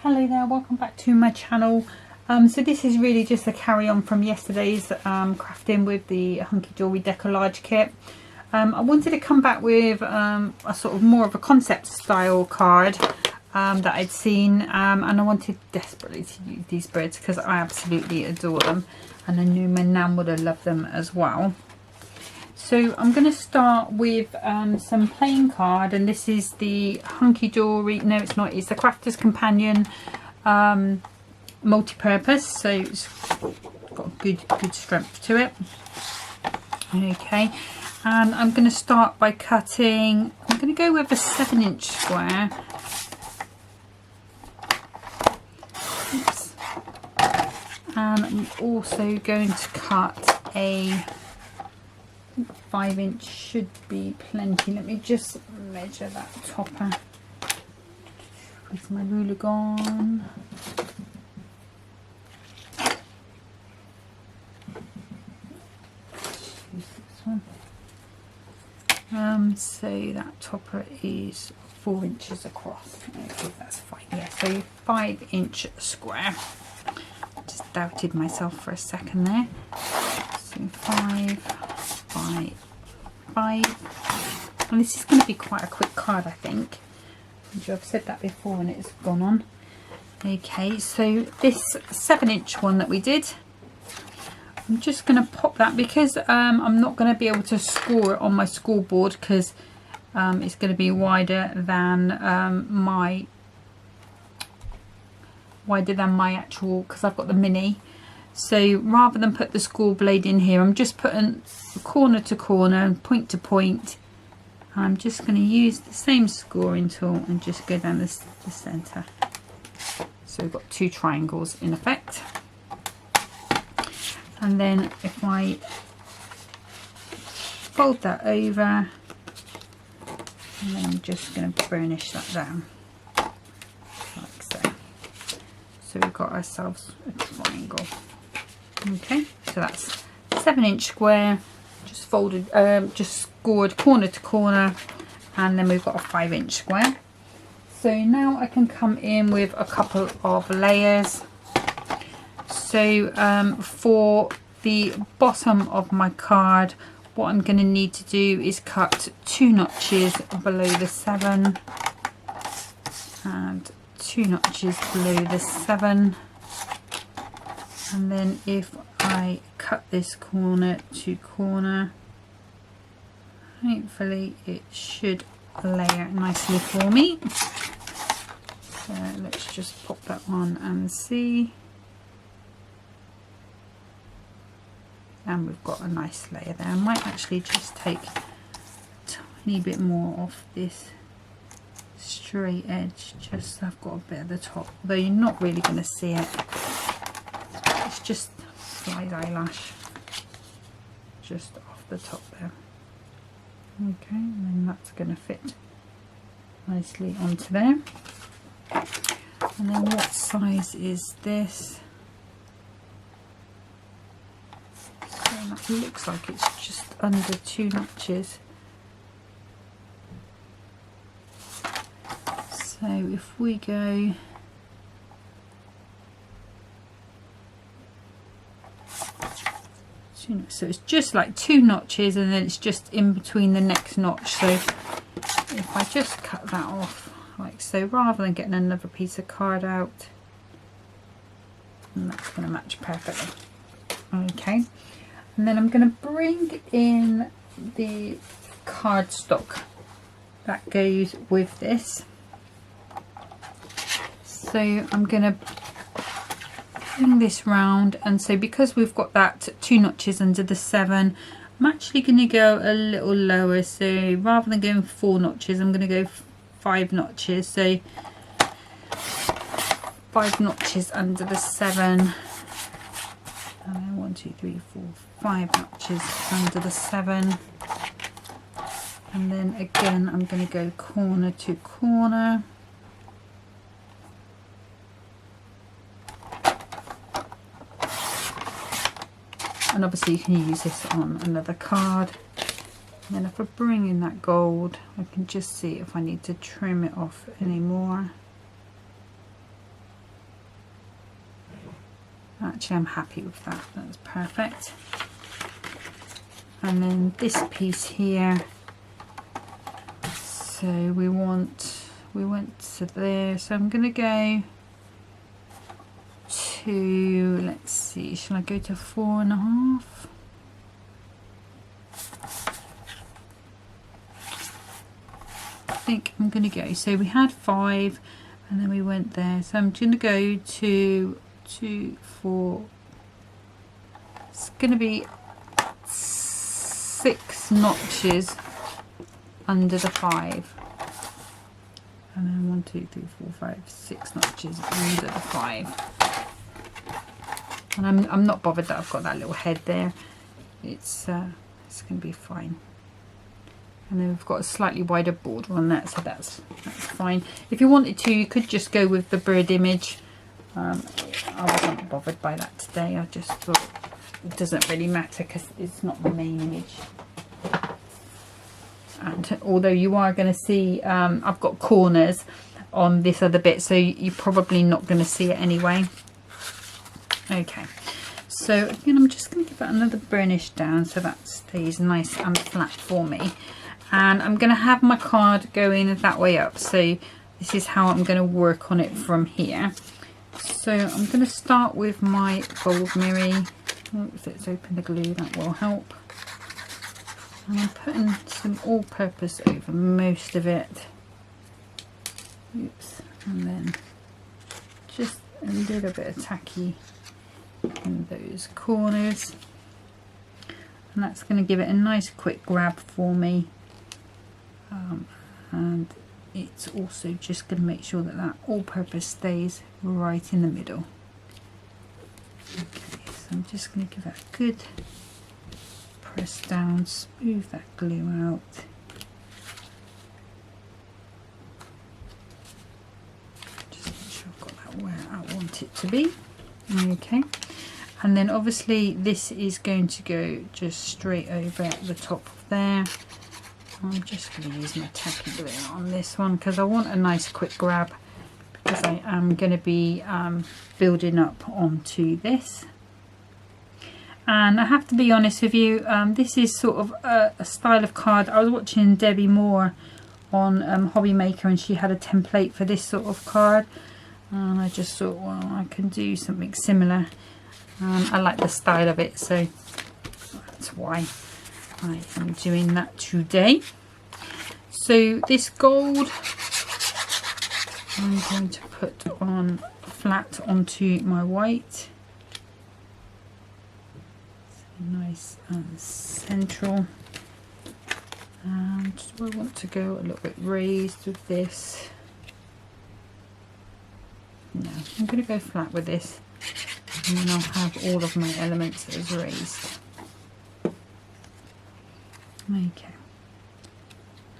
Hello there, welcome back to my channel. So this is really just a carry on from yesterday's crafting with the Hunkydory Decolarge kit. I wanted to come back with a sort of more of a concept style card that I'd seen, and I wanted desperately to use these birds because I absolutely adore them, and I knew my nan would have loved them as well. So I'm going to start with some plain card, and this is the Hunkydory, no it's not, it's the Crafter's Companion multi-purpose, so it's got good strength to it. Okay, and I'm going to start by cutting, I'm going to go with a 7-inch square. Oops. And I'm also going to cut a 5-inch, should be plenty. Let me just measure that topper. Where's my ruler gone? Use this one. So that topper is 4 inches across. Okay, that's fine. Yeah, so 5-inch square. Just doubted myself for a second there. So 5 by 5, and this is going to be quite a quick card, I think. I've said that before and it's gone on. Okay, so this 7-inch one that we did, I'm just going to pop that because I'm not going to be able to score it on my scoreboard because it's going to be wider than my actual, because I've got the mini. So rather than put the score blade in here, I'm just putting corner to corner and point to point. I'm just going to use the same scoring tool and just go down the centre. So we've got 2 triangles in effect. And then if I fold that over, and then I'm just going to burnish that down like so. So we've got ourselves a triangle. Okay, so that's 7-inch square, just folded, just scored corner to corner, and then we've got a 5-inch square. So now I can come in with a couple of layers. So for the bottom of my card, what I'm going to need to do is cut 2 notches below the 7 and 2 notches below the 7. And then if I cut this corner to corner, hopefully it should lay out nicely for me. So let's just pop that on and see. And we've got a nice layer there. I might actually just take a tiny bit more off this straight edge, just so I've got a bit at the top, although you're not really going to see it. It's just side eyelash just off the top there. Okay, and then that's going to fit nicely onto there. And then what size is this? So that looks like it's just under 2 notches. So if we go so it's just like 2 notches, and then it's just in between the next notch. So if I just cut that off like so, rather than getting another piece of card out, and that's going to match perfectly. Okay, and then I'm going to bring in the cardstock that goes with this. So I'm going to bring this round, and so because we've got that 2 notches under the 7, I'm actually going to go a little lower. So rather than going 4 notches, I'm going to go 5 notches. So 5 notches under the 7, and then 1, 2, 3, 4, 5 notches under the 7, and then again I'm going to go corner to corner. And obviously you can use this on another card. And then if I bring in that gold, I can just see if I need to trim it off anymore. actually I'm happy with that. That's perfect. And then this piece here, so we went to there, so I'm going to go to, let's see, shall I go to 4.5? I think I'm going to go, so we had 5 and then we went there, so I'm going to go to 2, 4, it's going to be 6 notches under the 5, and then 1, 2, 3, 4, 5, 6 notches under the 5. And I'm not bothered that I've got that little head there. It's going to be fine. And then we've got a slightly wider border on that, so that's fine. If you wanted to, you could just go with the bird image. I wasn't bothered by that today. I just thought it doesn't really matter because it's not the main image. And although you are going to see, I've got corners on this other bit, so you're probably not going to see it anyway. Okay, so again, I'm just going to give it another burnish down so that stays nice and flat for me. And I'm going to have my card going that way up, so this is how I'm going to work on it from here. So I'm going to start with my gold mirror. Oh, if it's open the glue, that will help. And I'm putting some all-purpose over most of it. Oops, and then just a little bit of tacky in those corners. And that's going to give it a nice quick grab for me. And it's also just going to make sure that that all-purpose stays right in the middle. Okay, so I'm just going to give that a good press down, smooth that glue out. Just make sure I've got that where I want it to be. Okay, and then obviously this is going to go just straight over the top of there. I'm just going to use my tacky glue on this one because I want a nice quick grab, because I am going to be building up onto this. And I have to be honest with you, this is sort of a style of card. I was watching Debbie Moore on Hobby Maker, and she had a template for this sort of card, and I just thought, well, I can do something similar. I like the style of it, so that's why I am doing that today. So this gold I'm going to put on flat onto my white. So nice and central. And do I want to go a little bit raised with this? No, I'm going to go flat with this, and then I'll have all of my elements as raised. Okay,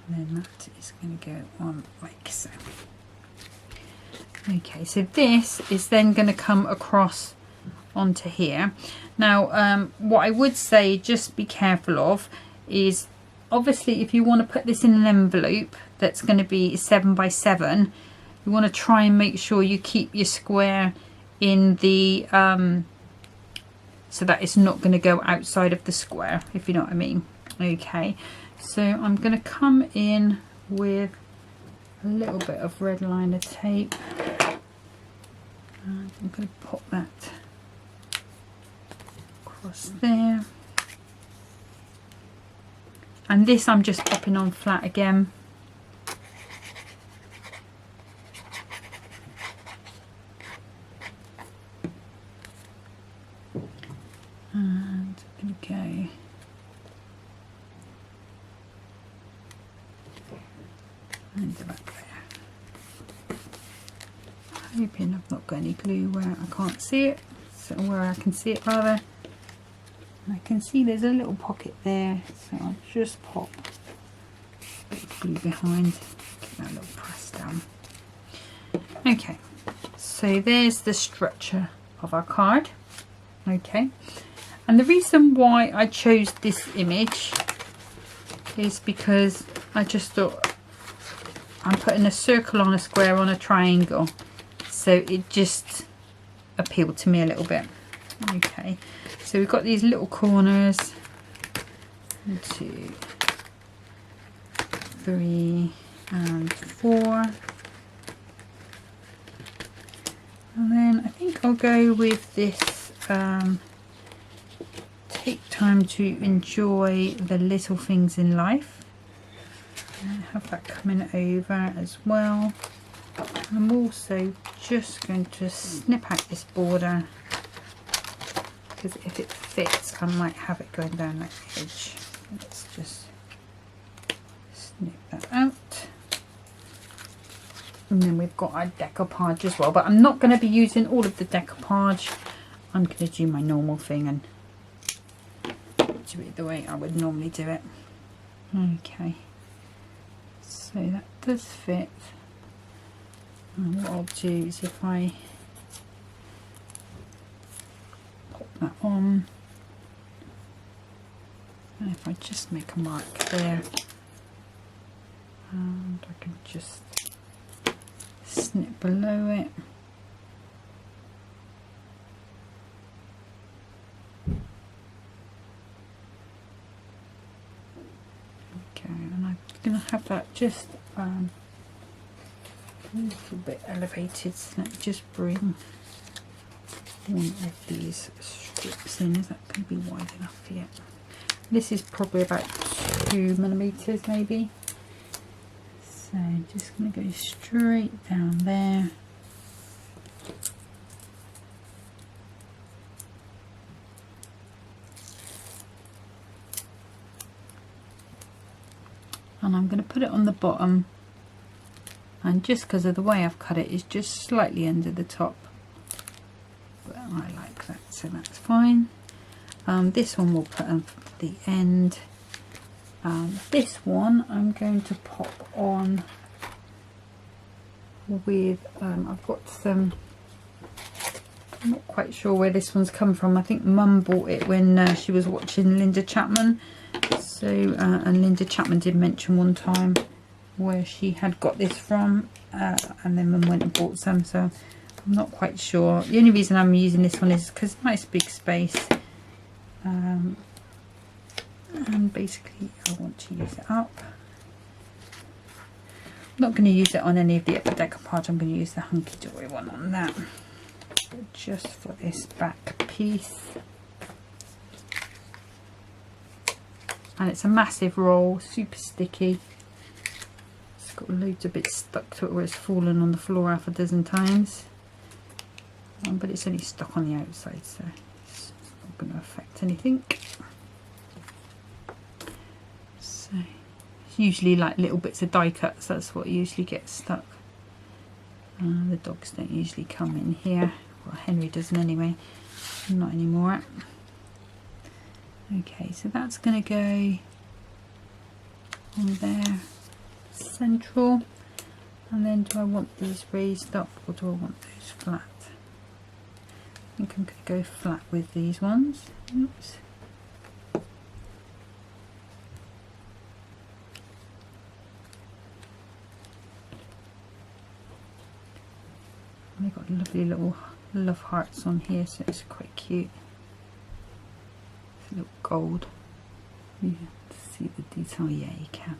and then that is going to go on like so. Okay, so this is then going to come across onto here. Now, what I would say, just be careful of, is obviously if you want to put this in an envelope that's going to be 7 by 7, you want to try and make sure you keep your square in the so that it's not going to go outside of the square, if you know what I mean. Okay, so I'm going to come in with a little bit of red liner tape, and I'm going to pop that across there, and this I'm just popping on flat again. And okay, and the back there. Hoping I've not got any glue where I can't see it, so where I can see it rather. I can see there's a little pocket there, so I'll just pop a bit of glue behind, give that a little press down. Okay, so there's the structure of our card. Okay, and the reason why I chose this image is because I just thought I'm putting a circle on a square on a triangle, so it just appealed to me a little bit. Okay, so we've got these little corners, 1, 2, 3 and 4, and then I think I'll go with this take time to enjoy the little things in life, and have that coming over as well. I'm also just going to snip out this border, because if it fits I might have it going down that edge. Let's just snip that out. And then we've got our decoupage as well, but I'm not going to be using all of the decoupage. I'm going to do my normal thing and do it the way I would normally do it. Okay, so that does fit. And what I'll do is if I pop that on, and if I just make a mark there, and I can just snip below it. Okay, and I'm going to have that just a little bit elevated, so let me just bring one of these strips in. Is that going to be wide enough yet? This is probably about 2mm maybe. So just going to go straight down there. And I'm going to put it on the bottom, and just because of the way I've cut it, it's just slightly under the top, but I like that, so that's fine. This one we'll put on the end. This one I'm going to pop on with, I've got some, I'm not quite sure where this one's come from. I think Mum bought it when she was watching Linda Chapman. So, and Linda Chapman did mention one time where she had got this from, and then Mum went and bought some, so I'm not quite sure. The only reason I'm using this one is because it's nice big space, and basically I want to use it up. I'm not going to use it on any of the other decoupage. I'm going to use the Hunkydory one on that, but just for this back piece. And it's a massive roll, super sticky. It's got loads of bits stuck to it where it's fallen on the floor half a dozen times. But it's only stuck on the outside, so it's not going to affect anything. So it's usually like little bits of die cuts, that's what usually gets stuck. The dogs don't usually come in here. Well, Henry doesn't anyway, not anymore. Okay, so that's going to go on there, central. And then do I want these raised up or do I want those flat? I think I'm going to go flat with these ones. Oops. And they've got lovely little love hearts on here, so it's quite cute. Look gold. You can see the detail, yeah, you can.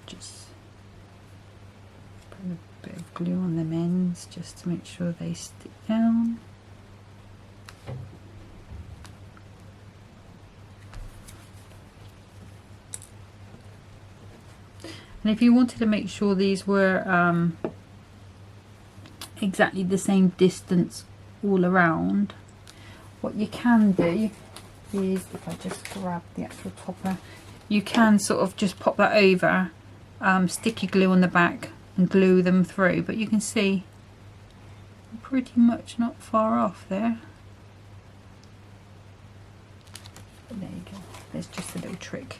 Just put a bit of glue on them ends just to make sure they stick down. And if you wanted to make sure these were exactly the same distance all around, what you can do is, if I just grab the actual topper, you can sort of just pop that over, sticky glue on the back and glue them through, but you can see I'm pretty much not far off there. But there you go, there's just a little trick.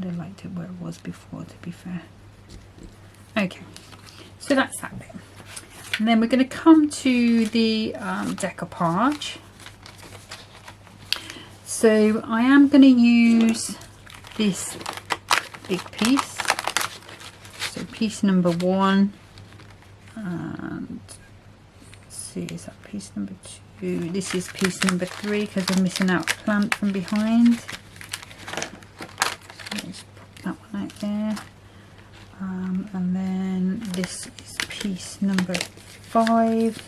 I liked it where it was before, to be fair. Okay, so that's that bit. And then we're going to come to the decoupage. So I am going to use this big piece, so piece number 1, and let's see, is that piece number 2? This is piece number 3 because I'm missing out a plant from behind. So let's put that one out there, and then this is piece number 5.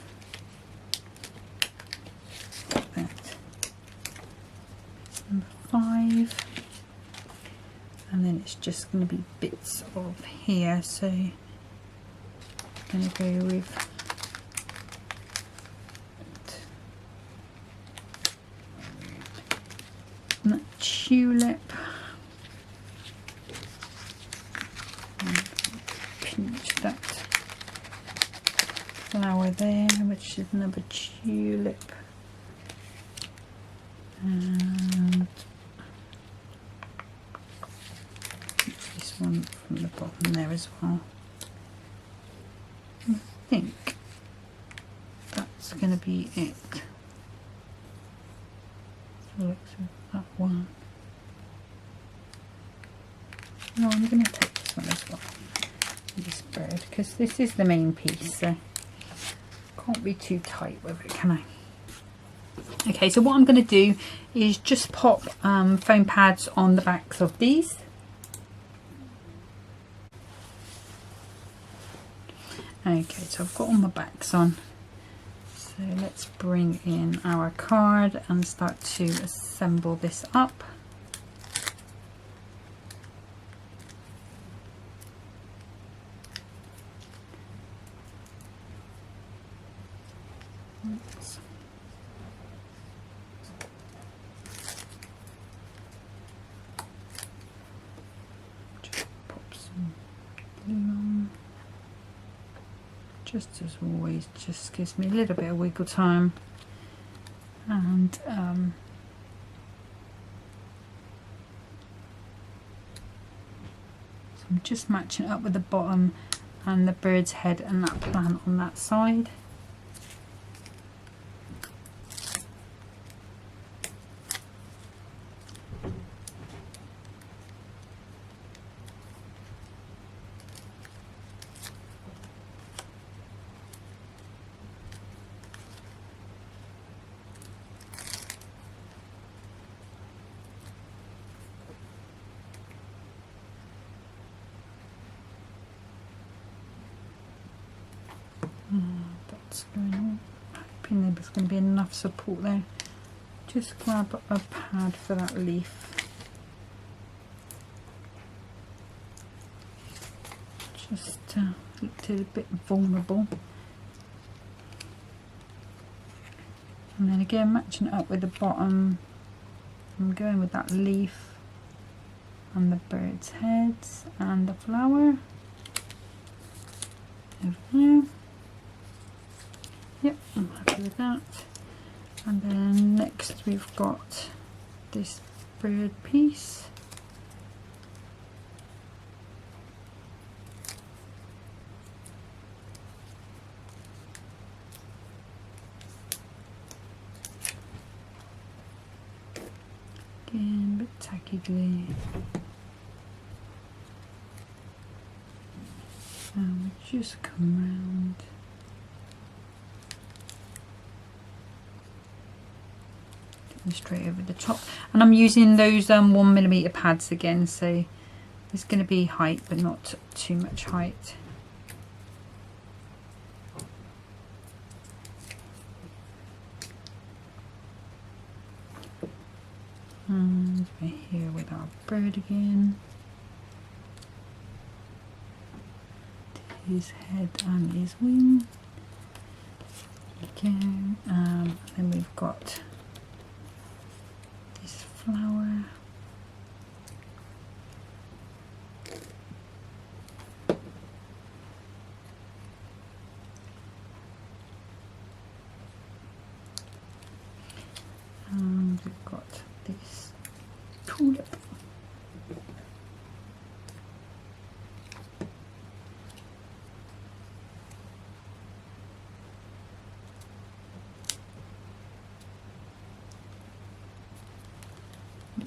Number 5, and then it's just going to be bits of here, so I'm going to go with that tulip and pinch that flower there, which is another tulip. And this one from the bottom there as well. I think that's going to be it. So looks like that one. No, I'm going to take this one as well. This bird, because this is the main piece, so can't be too tight with it, can I? Okay, so what I'm going to do is just pop foam pads on the backs of these. Okay, so I've got all my backs on. So let's bring in our card and start to assemble this up. Just as always, just gives me a little bit of wiggle time, and so I'm just matching it up with the bottom and the bird's head and that plant on that side. That's going on. Hoping there's going to be enough support there. Just grab a pad for that leaf. Just looked a bit vulnerable. And then again, matching it up with the bottom. I'm going with that leaf and the bird's heads and the flower. Over there. Yep, I'm happy with that. And then next we've got this bird piece. Again, a bit tacky glue. And we just come round. Straight over the top, and I'm using those 1mm pads again, so there's going to be height but not too much height. And we're here with our bird again, his head and his wing again, then we've got flower. And we've got this tulip.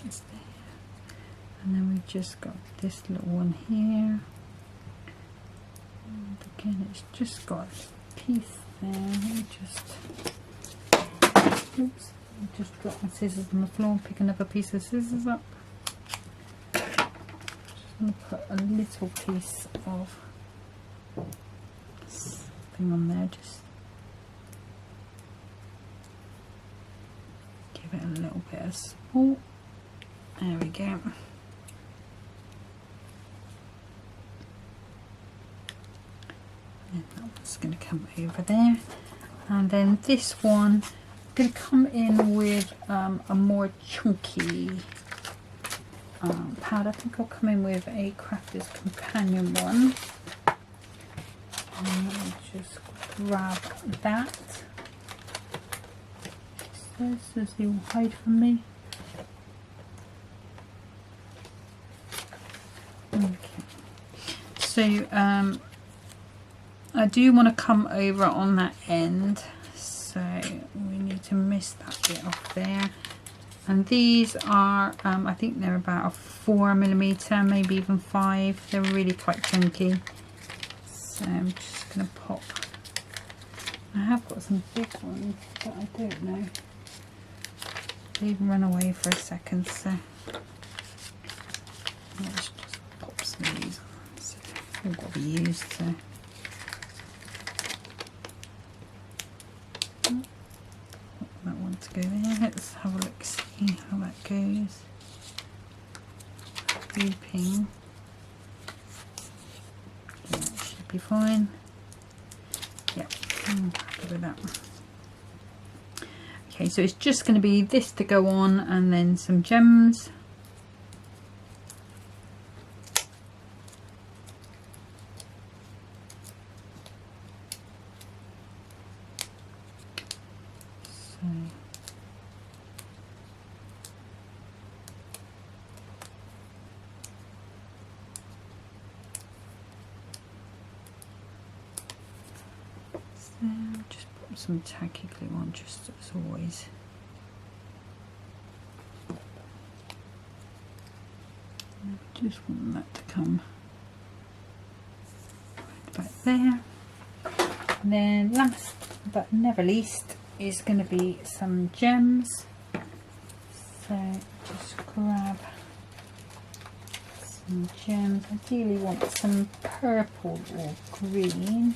It's there. And then we've just got this little one here. And again, it's just got a piece there. Let me just, oops, I just dropped my scissors on the floor. Pick another piece of scissors up. Just going to put a little piece of something on there. Just give it a little bit of support. There we go. And that one's going to come over there. And then this one, I'm going to come in with a more chunky pad. I think I'll come in with a Crafter's Companion one. And I'll just grab that. This he will hide from me. Okay. So I do want to come over on that end, so we need to miss that bit off there. And these are, I think they're about a 4mm, maybe even 5. They're really quite chunky. So I'm just going to pop. I have got some big ones, but I don't know. They've run away for a second, so let's just pop some of these on. So they've got to be used, so. That one to go there. Let's have a look, see how that goes. Looping. Yeah, that should be fine. Yeah, I'm happy with that. Okay, so it's just going to be this to go on, and then some gems. Just put some tacky glue on, just as always. Just want that to come right back there. And then last but never least is going to be some gems. So just grab some gems. Ideally want some purple or green.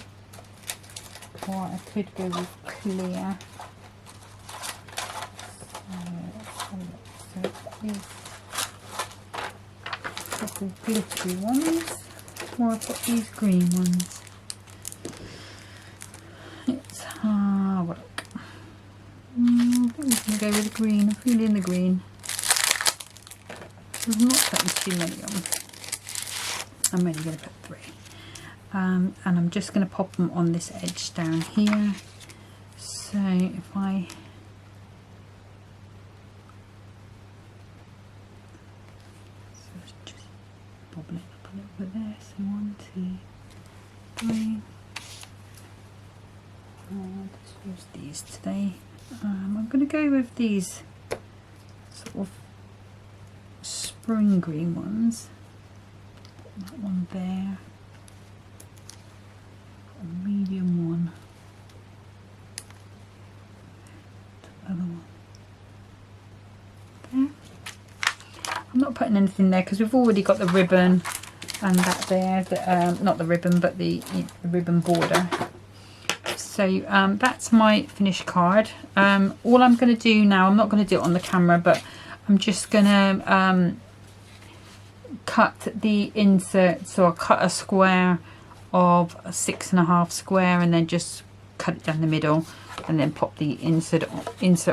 Or I could go with clear. So these couple glittery ones, or I've got these green ones. Let's have a look. I think we're going to go with the green. I'm feeling the green. I'm not putting too many on. I'm only going to put 3. And I'm just going to pop them on this edge down here. So if I just bobble it up a little bit there. So 1, 2, 3. I'll just use these today. I'm going to go with these sort of spring green ones. Put that one there. A medium one. The other one there. I'm not putting anything there because we've already got the ribbon and that there. Not the ribbon, but the ribbon border. So that's my finished card. All I'm going to do now, I'm not going to do it on the camera, but I'm just going to cut the insert. So I'll cut a square of a 6.5 square and then just cut it down the middle and then pop the insert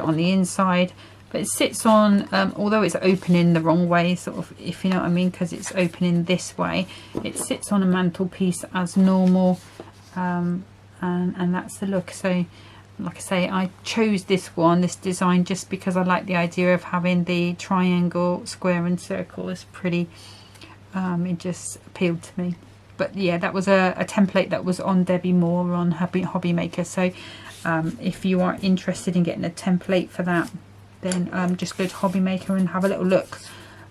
on the inside. But it sits on, although it's opening the wrong way, sort of, if you know what I mean, because it's opening this way, it sits on a mantelpiece as normal, and that's the look. So like I say, I chose this design just because I like the idea of having the triangle, square and circle. It's pretty, it just appealed to me. But yeah, that was a template that was on Debbie Moore on Hobby Maker. So if you are interested in getting a template for that, then just go to Hobby Maker and have a little look.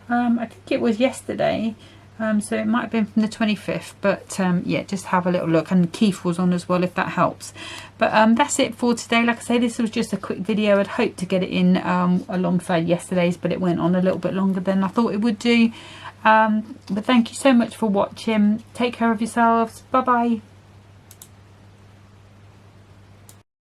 I think it was yesterday, so it might have been from the 25th, but yeah, just have a little look. And Keith was on as well, if that helps. But that's it for today. Like I say, this was just a quick video. I'd hoped to get it in alongside yesterday's, but it went on a little bit longer than I thought it would do. But thank you so much for watching. Take care of yourselves. Bye bye.